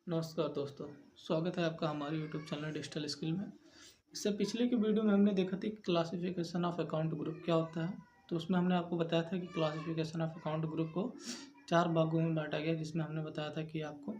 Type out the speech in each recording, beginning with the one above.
नमस्कार दोस्तों, स्वागत है आपका हमारे यूट्यूब चैनल डिजिटल स्किल में। इससे पिछले की वीडियो में हमने देखा थी कि क्लासिफिकेशन ऑफ अकाउंट ग्रुप क्या होता है। तो उसमें हमने आपको बताया था कि क्लासिफिकेशन ऑफ अकाउंट ग्रुप को 4 भागों में बांटा गया, जिसमें हमने बताया था कि आपको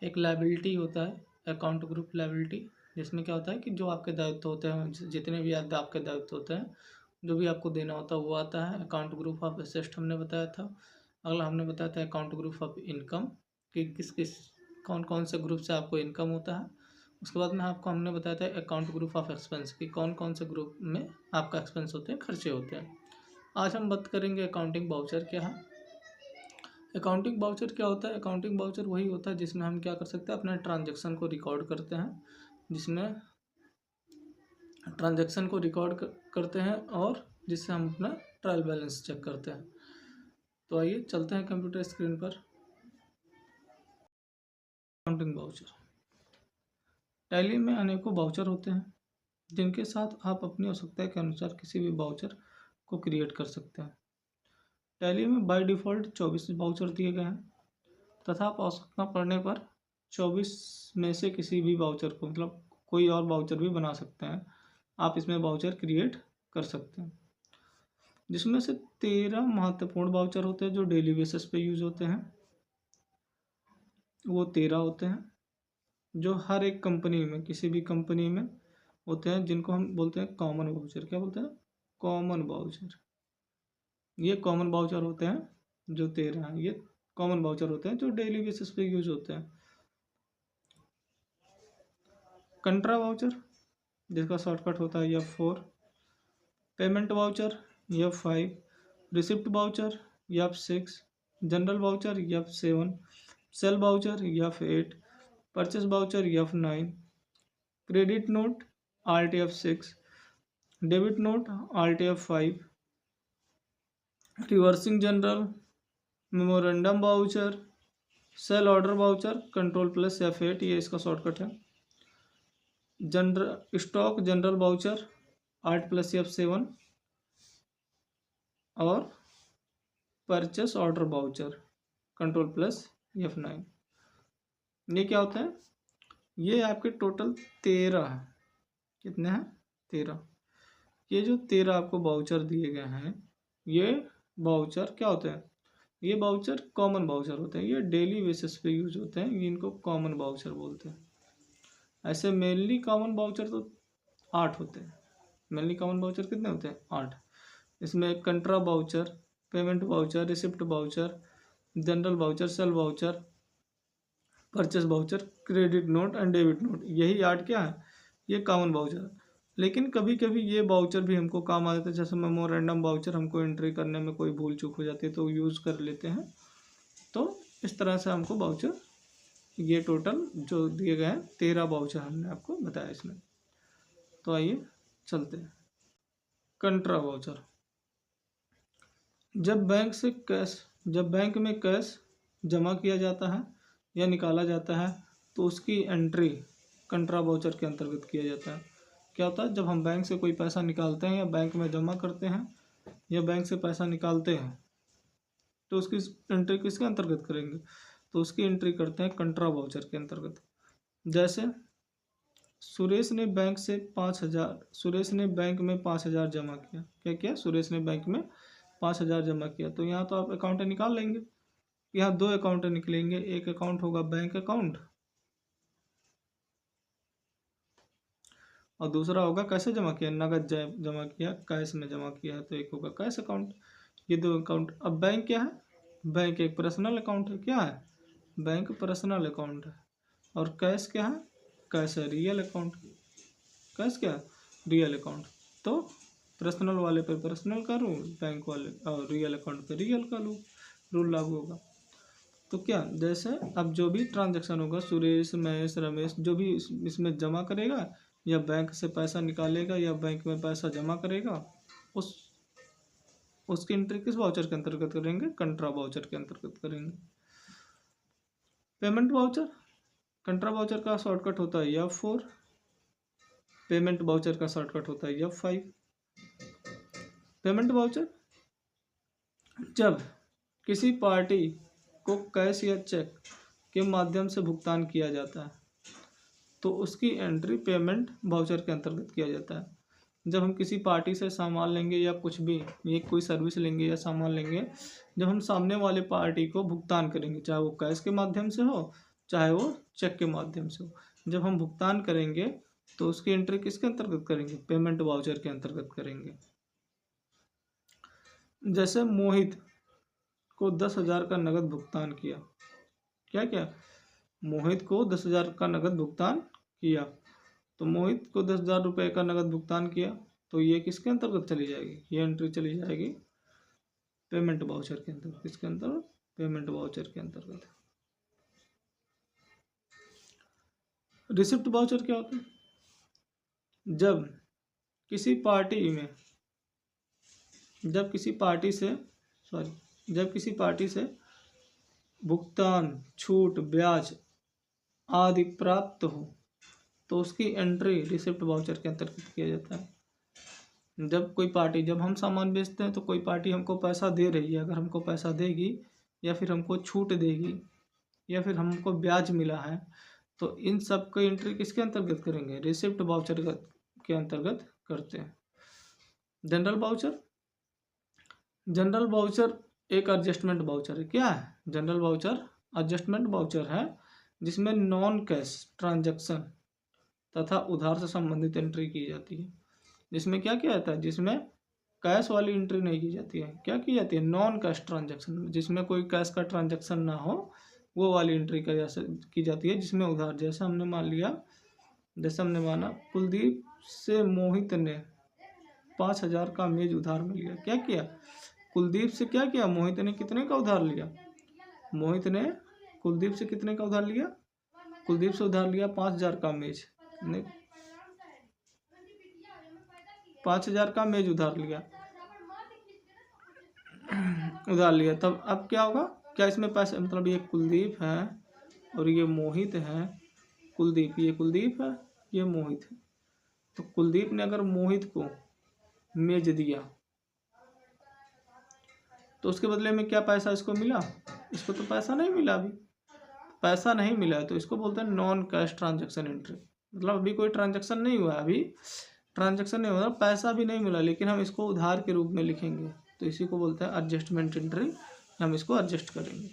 एक लायबिलिटी होता है, अकाउंट ग्रुप लायबिलिटी, जिसमें क्या होता है कि जो आपके दायित्व होते हैं, जितने भी आपके दायित्व होते हैं, जो भी आपको देना होता है वो आता है। अकाउंट ग्रुप ऑफ एसेट हमने बताया था। अगला हमने बताया था अकाउंट ग्रुप ऑफ इनकम, कि किस किस कौन कौन से ग्रुप से आपको इनकम होता है। उसके बाद में आपको हमने बताया था अकाउंट ग्रुप ऑफ एक्सपेंस, कि कौन कौन से ग्रुप में आपका एक्सपेंस होते हैं, खर्चे होते हैं। आज हम बात करेंगे अकाउंटिंग बाउचर क्या है। अकाउंटिंग बाउचर क्या होता है? अकाउंटिंग बाउचर वही होता है जिसमें हम क्या कर सकते हैं, अपने ट्रांजेक्शन को रिकॉर्ड करते हैं, जिसमें ट्रांजेक्शन को रिकॉर्ड करते हैं और जिससे हम अपना ट्रायल बैलेंस चेक करते हैं। तो आइए चलते हैं कंप्यूटर स्क्रीन पर। अकाउंटिंग बाउचर, टैली में अनेकों बाउचर होते हैं जिनके साथ आप अपनी आवश्यकता के अनुसार किसी भी बाउचर को क्रिएट कर सकते हैं। टैली में बाय डिफ़ॉल्ट 24 बाउचर दिए गए हैं तथा आप आवश्यकता पड़ने पर 24 में से किसी भी बाउचर को, मतलब कोई और बाउचर भी बना सकते हैं। आप इसमें बाउचर क्रिएट कर सकते हैं, जिसमें से 13 महत्वपूर्ण बाउचर होते हैं जो डेली बेसिस पे यूज होते हैं। वो 13 होते हैं जो हर एक कंपनी में, किसी भी कंपनी में होते हैं, जिनको हम बोलते हैं कॉमन बाउचर। क्या बोलते हैं? Common voucher. ये कॉमन बाउचर होते हैं जो 13 हैं, ये कॉमन बाउचर होते हैं जो डेली बेसिस पे यूज होते हैं। कंट्रा बाउचर, जिसका शॉर्टकट होता है F4। Payment voucher F5। Receipt voucher F6। Journal voucher F7। Sale voucher F8। Purchase voucher F9। Credit note Alt F6। Debit note Alt F5। Reversing journal, memorandum voucher, sale order voucher Ctrl+F8, ये इसका shortcut है। General stock general voucher Alt+F7 और purchase order voucher Ctrl+F9। ये क्या होते हैं? ये आपके टोटल 13 है। कितने हैं? 13। ये जो 13 आपको बाउचर दिए गए हैं, ये बाउचर क्या होते हैं? ये बाउचर कॉमन बाउचर होते हैं, ये डेली बेसिस पे यूज होते हैं, इनको कॉमन बाउचर बोलते हैं। ऐसे मेनली कॉमन बाउचर तो 8 होते हैं। मेनली कॉमन बाउचर कितने होते हैं? 8। इसमें contra voucher, payment voucher, receipt voucher, general voucher, sale voucher, purchase voucher, credit note and debit note, यही 8 क्या है? ये कॉमन बाउचर है। लेकिन कभी कभी ये बाउचर भी हमको काम आ जाता है, जैसे मेमोरेंडम बाउचर, हमको एंट्री करने में कोई भूल चूक हो जाती है तो यूज़ कर लेते हैं। तो इस तरह से हमको बाउचर, ये टोटल जो दिए गए हैं 13 बाउचर हमने आपको बताया इसमें। तो आइए चलते हैं। कंट्रा बाउचर, जब बैंक में कैश जमा किया जाता है या निकाला जाता है तो उसकी एंट्री कंट्रा बाउचर के अंतर्गत किया जाता है। क्या होता है? जब हम बैंक से कोई पैसा निकालते हैं या बैंक में जमा करते हैं या बैंक से पैसा निकालते हैं तो उसकी एंट्री किसके अंतर्गत करेंगे? तो उसकी एंट्री करते हैं कंट्रा बाउचर के अंतर्गत। जैसे सुरेश ने बैंक में 5,000 जमा किया। क्या किया? सुरेश ने बैंक में 5,000 जमा किया। तो यहाँ तो आप अकाउंट निकाल लेंगे। यहाँ 2 अकाउंट निकलेंगे। एक अकाउंट होगा बैंक अकाउंट और दूसरा होगा कैसे जमा किया, नगद जमा किया, कैश में जमा किया है, तो एक होगा कैश अकाउंट। ये 2 अकाउंट। अब बैंक क्या है? बैंक एक पर्सनल अकाउंट है। क्या है? बैंक पर्सनल अकाउंट है। और कैश क्या है? कैश है रियल अकाउंट। कैश क्या है? Real account. तो पर्सनल वाले पे पर्सनल का रूल, बैंक वाले और रियल अकाउंट पे रियल का रूल लागू होगा। तो क्या, जैसे अब जो भी ट्रांजैक्शन होगा, सुरेश, महेश, रमेश, जो भी इसमें जमा करेगा या बैंक से पैसा निकालेगा या बैंक में पैसा जमा करेगा, उसकी एंट्री किस बाउचर के अंतर्गत करेंगे? कंट्रा बाउचर के अंतर्गत करेंगे। पेमेंट बाउचर, कंट्रा बाउचर का शॉर्टकट होता है F4। पेमेंट बाउचर का शॉर्टकट होता है F5। पेमेंट बाउचर, जब किसी पार्टी को कैश या चेक के माध्यम से भुगतान किया जाता है तो उसकी एंट्री पेमेंट वाउचर के अंतर्गत किया जाता है। जब हम किसी पार्टी से सामान लेंगे या कुछ भी, ये कोई सर्विस लेंगे या सामान लेंगे, जब हम सामने वाले पार्टी को भुगतान करेंगे, चाहे वो कैश के माध्यम से हो चाहे वो चेक के माध्यम से हो, जब हम भुगतान करेंगे तो उसकी एंट्री किसके अंतर्गत करेंगे? पेमेंट वाउचर के अंतर्गत करेंगे। जैसे मोहित को 10,000 का नगद भुगतान किया, क्या क्या मोहित को 10,000 का नगद भुगतान किया, तो मोहित को 10,000 रुपये का नगद भुगतान किया तो ये किसके अंतर्गत चली जाएगी? ये एंट्री चली जाएगी पेमेंट वाउचर के अंतर्गत। किसके अंतर्गत? पेमेंट वाउचर के अंतर्गत। रिसिप्ट वाउचर क्या होता है? जब किसी पार्टी से भुगतान, छूट, ब्याज आदि प्राप्त हो तो उसकी एंट्री रिसिप्ट वाउचर के अंतर्गत किया जाता है। जब हम सामान बेचते हैं तो कोई पार्टी हमको पैसा दे रही है, अगर हमको पैसा देगी या फिर हमको छूट देगी या फिर हमको ब्याज मिला है तो इन सब की एंट्री किसके अंतर्गत करेंगे? रिसिप्ट वाउचर के अंतर्गत करते हैं। जनरल वाउचर एक एडजस्टमेंट वाउचर है। क्या है जनरल वाउचर? एडजस्टमेंट वाउचर है जिसमें नॉन कैश ट्रांजैक्शन तथा उधार से संबंधित एंट्री की जाती है। जिसमें क्या किया जाता है? जिसमें कैश वाली एंट्री नहीं की जाती है। क्या की जाती है? नॉन कैश ट्रांजैक्शन, जिसमें कोई कैश का ट्रांजैक्शन ना हो वो वाली एंट्री की जाती है। जिसमें उधार, जैसे हमने माना कुलदीप से मोहित ने 5,000 का मेज उधार में लिया। क्या किया? कुलदीप से क्या किया? मोहित ने कितने का उधार लिया? मोहित ने कुलदीप से कितने का उधार लिया? कुलदीप से उधार लिया 5,000 का मेज। 5,000 का मेज उधार लिया। तब अब क्या होगा? क्या इसमें पैसे, मतलब ये कुलदीप है और ये मोहित है। ये कुलदीप है, ये मोहित है। तो कुलदीप ने अगर मोहित को मेज दिया तो उसके बदले में क्या पैसा इसको मिला? इसको तो पैसा नहीं मिला। अभी पैसा नहीं मिला है तो इसको बोलते हैं नॉन कैश ट्रांजैक्शन एंट्री। मतलब अभी कोई ट्रांजैक्शन नहीं हुआ, पैसा भी नहीं मिला, लेकिन हम इसको उधार के रूप में लिखेंगे तो इसी को बोलते हैं एडजस्टमेंट एंट्री। हम इसको एडजस्ट करेंगे।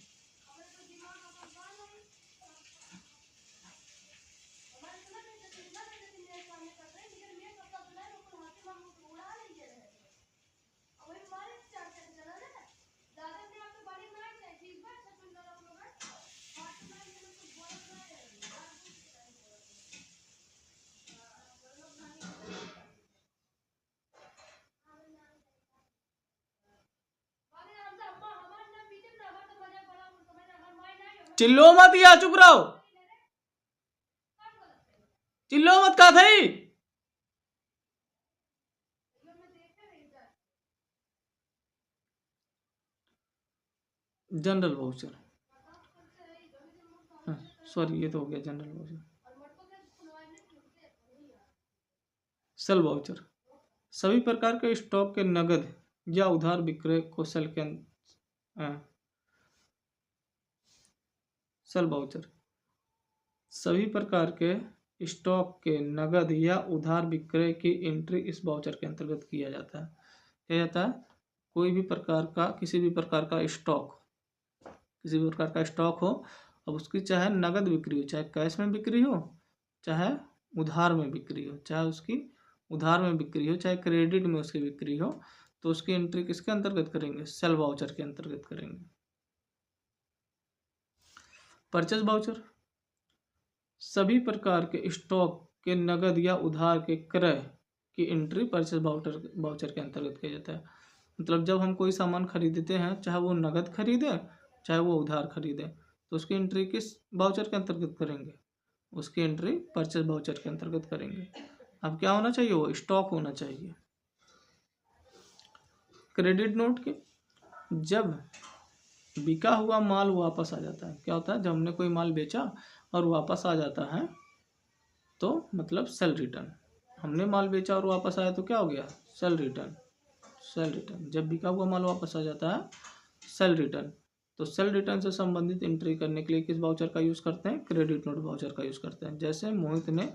चिल्लो मत या चुप रहो, चिल्लो मत का थई। जनरल वाउचर, सॉरी ये तो हो गया जनरल वाउचर। सेल वाउचर सभी प्रकार के स्टॉक के नगद या उधार विक्रय को सेल वाउचर सभी प्रकार के स्टॉक के नगद या उधार विक्रय की एंट्री इस वाउचर के अंतर्गत किया जाता है। क्या जाता है? कोई भी प्रकार का, किसी भी प्रकार का स्टॉक हो, अब उसकी चाहे नगद बिक्री हो, चाहे कैश में बिक्री हो, चाहे उधार में बिक्री हो, चाहे क्रेडिट में उसकी बिक्री हो, तो उसकी एंट्री किसके अंतर्गत करेंगे? सेल वाउचर के अंतर्गत करेंगे। परचेज वाउचर सभी प्रकार के स्टॉक के नगद या उधार के क्रय की एंट्री परचेज वाउचर के अंतर्गत किया जाता है। मतलब जब हम कोई सामान खरीदते हैं, चाहे वो नगद खरीदे चाहे वो उधार खरीदे, तो उसकी एंट्री किस वाउचर के अंतर्गत करेंगे? उसकी एंट्री परचेज वाउचर के अंतर्गत करेंगे। अब क्या होना चाहिए? वो स्टॉक होना चाहिए। क्रेडिट नोट के जब बिका हुआ माल वापस आ जाता है, क्या होता है? जब हमने कोई माल बेचा और वापस आ जाता है तो मतलब सेल रिटर्न। हमने माल बेचा और वापस आया तो क्या हो गया? Cell return. जब बिका हुआ माल वापस आ जाता है सेल रिटर्न। तो सेल रिटर्न से संबंधित एंट्री करने के लिए किस वाउचर का यूज़ करते हैं? क्रेडिट नोट वाउचर का यूज़ करते हैं। जैसे मोहित ने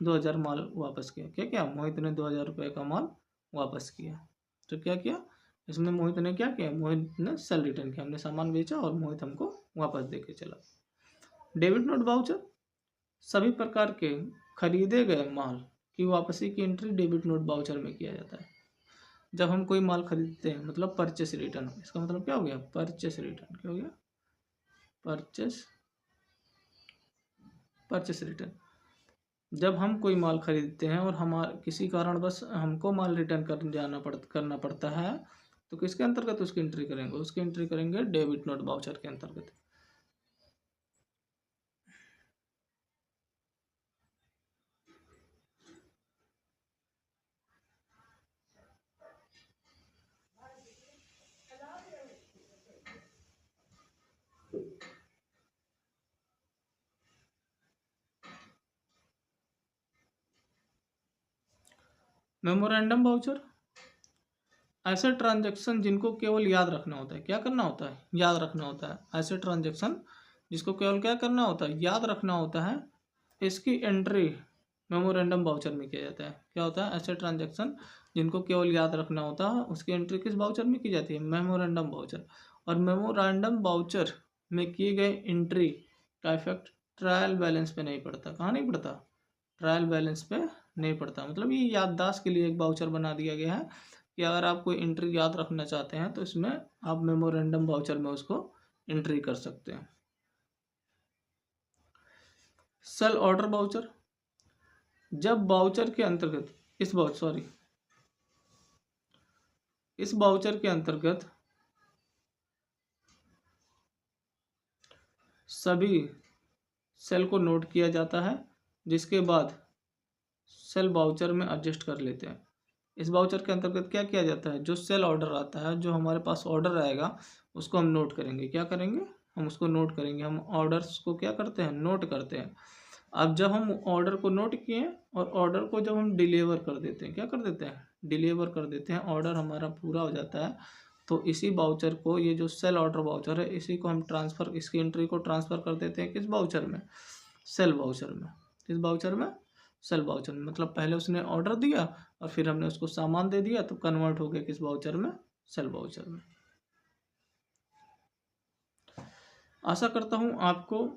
2000 माल वापस किया, क्या क्या? मोहित ने 2000 रुपये का माल वापस किया। तो क्या किया इसमें? मोहित ने क्या किया? मोहित ने सेल रिटर्न किया, हमने सामान बेचा और मोहित हमको वापस दे के चला। डेबिट नोट वाउचर, सभी प्रकार के खरीदे गए माल की वापसी की एंट्री डेबिट नोट वाउचर में किया जाता है। जब हम कोई माल खरीदते हैं, मतलब परचेस रिटर्न, इसका मतलब क्या हो गया? Purchase return. क्या हो गया? Purchase return. जब हम कोई माल खरीदते हैं और हमारे किसी कारणवश हमको माल रिटर्न करना पड़ता है, तो किसके अंतर्गत उसकी एंट्री करेंगे? उसकी एंट्री करेंगे डेबिट नोट वाउचर के अंतर्गत। मेमोरेंडम वाउचर, ऐसे ट्रांजैक्शन जिनको केवल याद रखना होता है। क्या करना होता है? याद रखना होता है। ऐसे ट्रांजैक्शन जिसको केवल क्या करना होता है? याद रखना होता है। इसकी एंट्री मेमोरेंडम वाउचर में किया जाता है। क्या होता है? ऐसे ट्रांजैक्शन जिनको केवल याद रखना होता है, उसकी एंट्री किस वाउचर में की जाती है? Memorandum voucher. और मेमोरेंडम वाउचर में किए गए एंट्री का इफेक्ट ट्रायल बैलेंस पे नहीं पड़ता। कहाँ नहीं पड़ता? ट्रायल बैलेंस पे नहीं पड़ता। मतलब ये याददाश्त के लिए एक वाउचर बना दिया गया है कि अगर आप कोई एंट्री याद रखना चाहते हैं तो इसमें आप मेमोरेंडम वाउचर में उसको एंट्री कर सकते हैं। सेल ऑर्डर वाउचर, जब वाउचर के अंतर्गत इस वाउचर के अंतर्गत सभी सेल को नोट किया जाता है, जिसके बाद सेल वाउचर में एडजस्ट कर लेते हैं। इस वाउचर के अंतर्गत क्या किया जाता है? जो सेल ऑर्डर आता है, जो हमारे पास ऑर्डर आएगा, उसको हम नोट करेंगे। क्या करेंगे? हम उसको नोट करेंगे। हम ऑर्डर्स को क्या करते हैं? नोट करते हैं। अब जब हम ऑर्डर को नोट किए और ऑर्डर को जब हम डिलीवर कर देते हैं, क्या कर देते हैं? डिलीवर कर देते हैं। ऑर्डर हमारा पूरा हो जाता है, तो इसी वाउचर को, ये जो सेल ऑर्डर वाउचर है, इसी को हम ट्रांसफ़र, इसकी एंट्री को ट्रांसफ़र कर देते हैं किस वाउचर में? सेल वाउचर में। किस वाउचर में? सेल वाउचर में। मतलब पहले उसने ऑर्डर दिया और फिर हमने उसको सामान दे दिया, तो कन्वर्ट हो गया किस वाउचर में? सेल वाउचर में। आशा करता हूँ आपको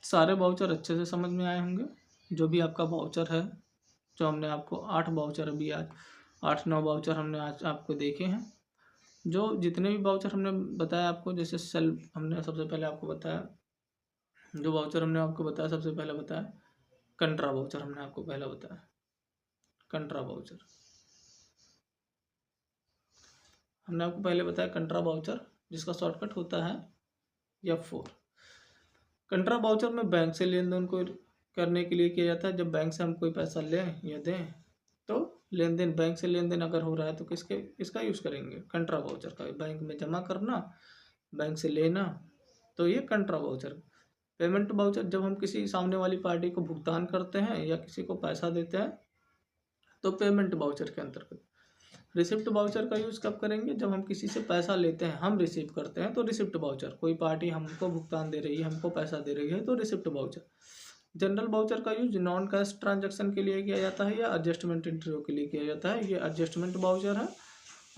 सारे वाउचर अच्छे से समझ में आए होंगे। जो भी आपका वाउचर है, जो हमने आपको 8 वाउचर, अभी आज 8-9 वाउचर हमने आज आपको देखे हैं। जो जितने भी वाउचर हमने बताया आपको, जैसे सेल हमने सबसे पहले आपको बताया, जो वाउचर हमने आपको बताया सबसे पहले बताया कंट्रा वाउचर, हमने आपको पहला बताया कंट्रा वाउचर। हमने आपको पहले बताया कंट्रा वाउचर, जिसका शॉर्टकट होता है F4। कंट्रा वाउचर में बैंक से लेन देन को करने के लिए किया जाता है। जब बैंक से हम कोई पैसा लें या दें, तो लेन देन, बैंक से लेन देन अगर हो रहा है तो किसका यूज़ करेंगे? कंट्रा वाउचर का। बैंक में जमा करना, बैंक से लेना, तो ये कंट्रा वाउचर। पेमेंट वाउचर, जब हम किसी सामने वाली पार्टी को भुगतान करते हैं या किसी को पैसा देते हैं, तो पेमेंट वाउचर के अंतर्गत। रिसिप्ट वाउचर का यूज़ कब करेंगे? जब हम किसी से पैसा लेते हैं, हम रिसीव करते हैं, तो रिसिप्ट वाउचर। कोई पार्टी हमको भुगतान दे रही है, हमको पैसा दे रही है, तो रिसिप्ट वाउचर। जनरल वाउचर का यूज नॉन कैश ट्रांजैक्शन के लिए किया जाता है या एडजस्टमेंट एंट्रियों के लिए किया जाता है। ये एडजस्टमेंट वाउचर है।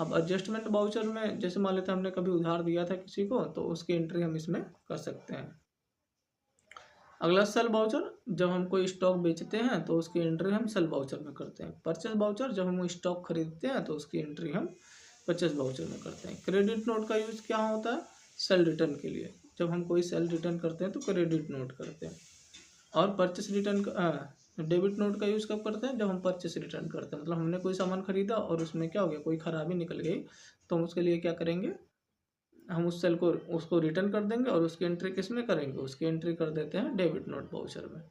अब एडजस्टमेंट वाउचर में जैसे मान लेते हैं हमने कभी उधार दिया था किसी को, तो उसकी एंट्री हम इसमें कर सकते हैं। अगला सेल वाउचर, जब हम कोई स्टॉक बेचते हैं तो उसकी एंट्री हम सेल वाउचर में करते हैं। परचेस वाउचर, जब हम स्टॉक खरीदते हैं तो उसकी एंट्री हम परचेस वाउचर में करते हैं। क्रेडिट नोट का यूज़ क्या होता है? सेल रिटर्न के लिए। जब हम कोई सेल रिटर्न करते हैं तो क्रेडिट नोट करते हैं। और परचेस रिटर्न डेबिट नोट का यूज़ कब करते हैं? जब हम परचेस रिटर्न करते हैं। मतलब हमने कोई सामान खरीदा और उसमें क्या हो गया, कोई खराबी निकल गई, तो हम उसके लिए क्या करेंगे? हम उस सेल को उसको रिटर्न कर देंगे और उसकी एंट्री किस में करेंगे? उसकी एंट्री कर देते हैं डेबिट नोट वाउचर में।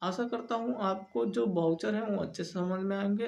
आशा करता हूँ आपको जो वाउचर है वो अच्छे से समझ में आएंगे।